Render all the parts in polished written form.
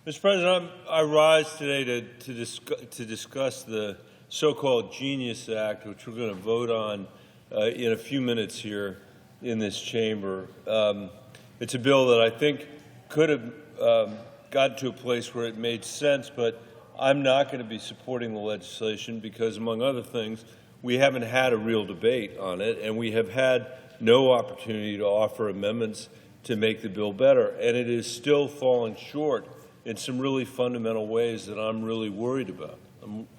Mr. President, I rise today to discuss the so-called Genius Act, which we're going to vote on in a few minutes here in this chamber. It's a bill that I think could have gotten to a place where it made sense, but I'm not going to be supporting the legislation because, among other things, we haven't had a real debate on it, and we have had no opportunity to offer amendments to make the bill better. And it is still falling short in some really fundamental ways that I'm really worried about.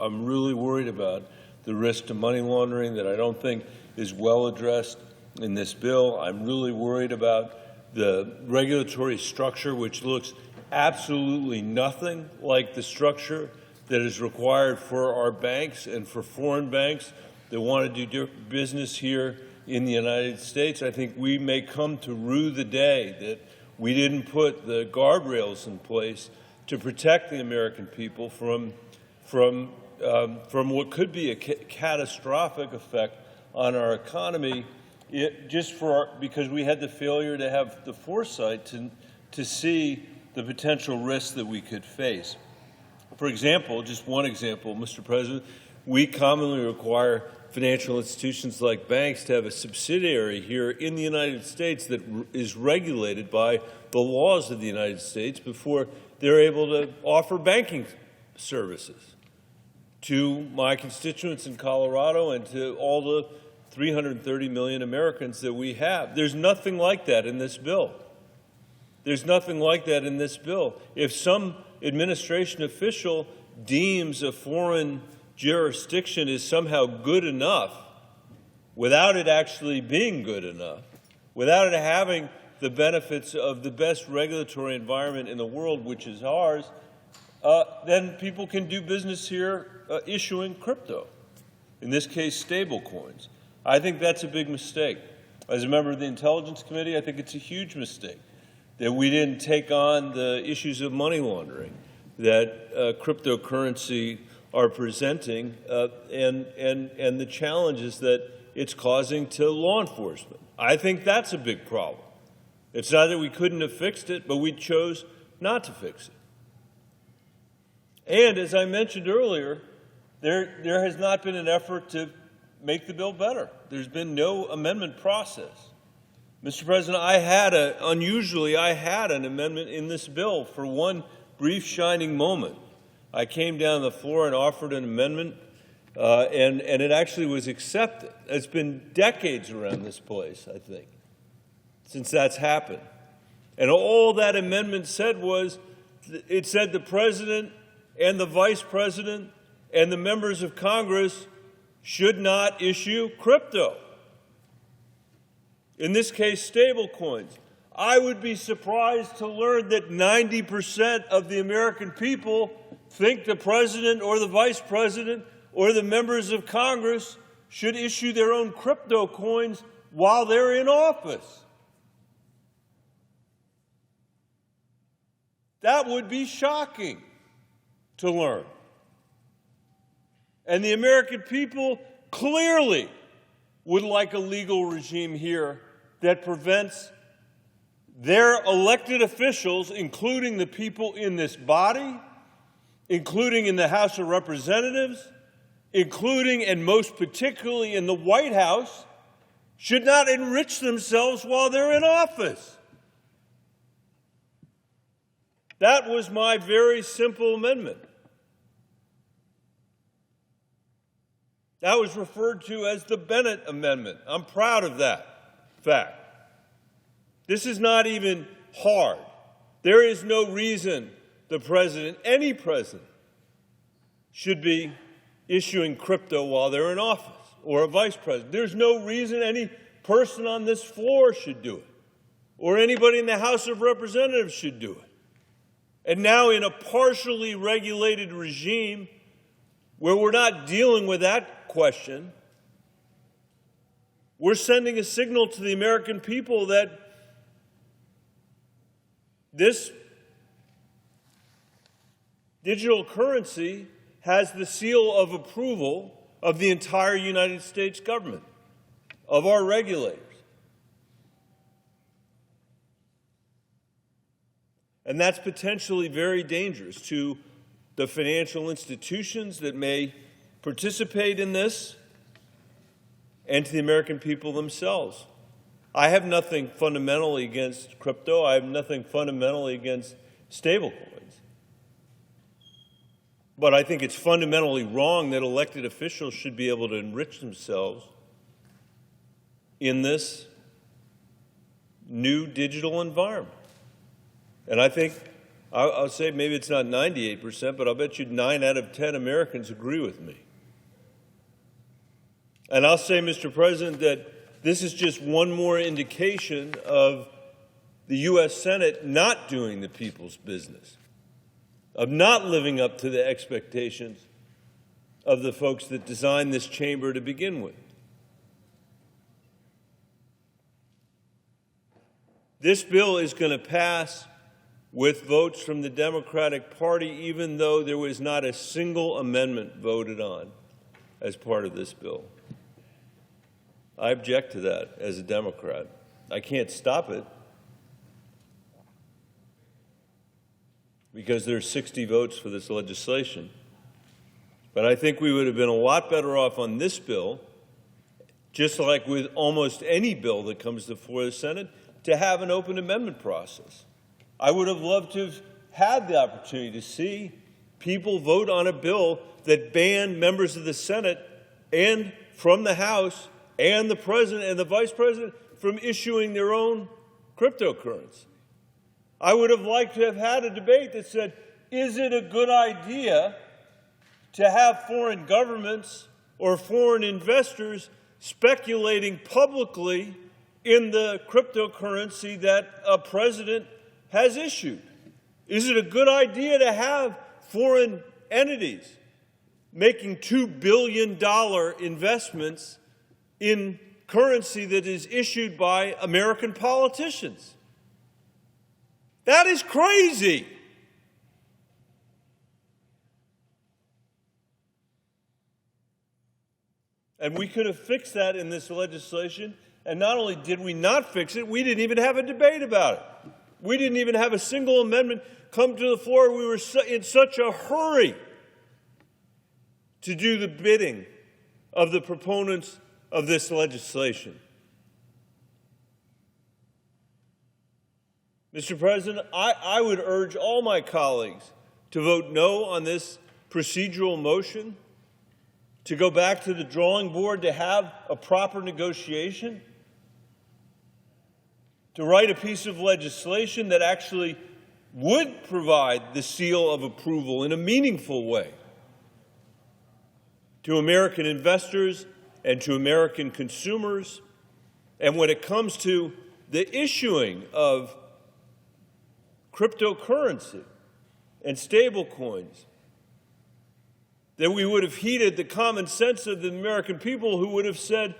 I'm really worried about the risk to money laundering that I don't think is well addressed in this bill. I'm really worried about the regulatory structure, which looks absolutely nothing like the structure that is required for our banks and for foreign banks that want to do business here in the United States. I think we may come to rue the day that we didn't put the guardrails in place to protect the American people from what could be a catastrophic effect on our economy, because we had the failure to have the foresight to see the potential risks that we could face. For example, just one example, Mr. President, we commonly require financial institutions like banks to have a subsidiary here in the United States that is regulated by the laws of the United States before they're able to offer banking services to my constituents in Colorado and to all the 330 million Americans that we have. There's nothing like that in this bill. There's nothing like that in this bill. If some administration official deems a foreign jurisdiction is somehow good enough, without it actually being good enough, without it having the benefits of the best regulatory environment in the world, which is ours, then people can do business here issuing crypto, in this case stable coins. I think that's a big mistake. As a member of the Intelligence Committee, I think it's a huge mistake that we didn't take on the issues of money laundering that cryptocurrency are presenting and the challenges that it's causing to law enforcement. I think that's a big problem. It's not that we couldn't have fixed it, but we chose not to fix it. And as I mentioned earlier, there has not been an effort to make the bill better. There's been no amendment process. Mr. President, I had an amendment in this bill for one brief shining moment. I came down the floor and offered an amendment, and it actually was accepted. It's been decades around this place, I think, since that's happened. And all that amendment said was, it said the President and the Vice President and the members of Congress should not issue crypto. In this case, stable coins. I would be surprised to learn that 90% of the American people think the President or the Vice President or the members of Congress should issue their own crypto coins while they're in office. That would be shocking to learn. And the American people clearly would like a legal regime here that prevents their elected officials, including the people in this body, including in the House of Representatives, including and most particularly in the White House, should not enrich themselves while they're in office. That was my very simple amendment. That was referred to as the Bennet Amendment. I'm proud of that fact. This is not even hard. There is no reason the President, any President, should be issuing crypto while they're in office, or a Vice President. There's no reason any person on this floor should do it, or anybody in the House of Representatives should do it. And now in a partially regulated regime where we're not dealing with that question, we're sending a signal to the American people that this digital currency has the seal of approval of the entire United States government, of our regulators. And that's potentially very dangerous to the financial institutions that may participate in this and to the American people themselves. I have nothing fundamentally against crypto. I have nothing fundamentally against stablecoins. But I think it's fundamentally wrong that elected officials should be able to enrich themselves in this new digital environment. And I think, I'll say maybe it's not 98%, but I'll bet you 9 out of 10 Americans agree with me. And I'll say, Mr. President, that this is just one more indication of the U.S. Senate not doing the people's business, of not living up to the expectations of the folks that designed this chamber to begin with. This bill is going to pass with votes from the Democratic Party, even though there was not a single amendment voted on as part of this bill. I object to that as a Democrat. I can't stop it because there are 60 votes for this legislation. But I think we would have been a lot better off on this bill, just like with almost any bill that comes before the Senate, to have an open amendment process. I would have loved to have had the opportunity to see people vote on a bill that banned members of the Senate and from the House and the President and the Vice President from issuing their own cryptocurrency. I would have liked to have had a debate that said, is it a good idea to have foreign governments or foreign investors speculating publicly in the cryptocurrency that a president has issued? Is it a good idea to have foreign entities making $2 billion investments in currency that is issued by American politicians? That is crazy. And we could have fixed that in this legislation. And not only did we not fix it, we didn't even have a debate about it. We didn't even have a single amendment come to the floor. We were in such a hurry to do the bidding of the proponents of this legislation. Mr. President, I would urge all my colleagues to vote no on this procedural motion, to go back to the drawing board to have a proper negotiation, to write a piece of legislation that actually would provide the seal of approval in a meaningful way to American investors and to American consumers. And when it comes to the issuing of cryptocurrency and stablecoins, that we would have heeded the common sense of the American people, who would have said,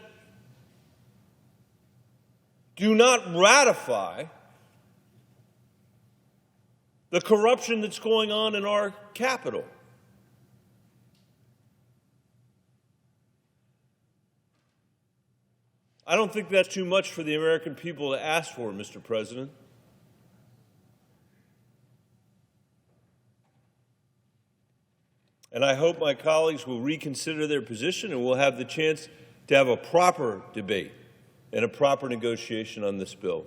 do not ratify the corruption that's going on in our capital. I don't think that's too much for the American people to ask for, Mr. President. And I hope my colleagues will reconsider their position and we'll have the chance to have a proper debate and a proper negotiation on this bill.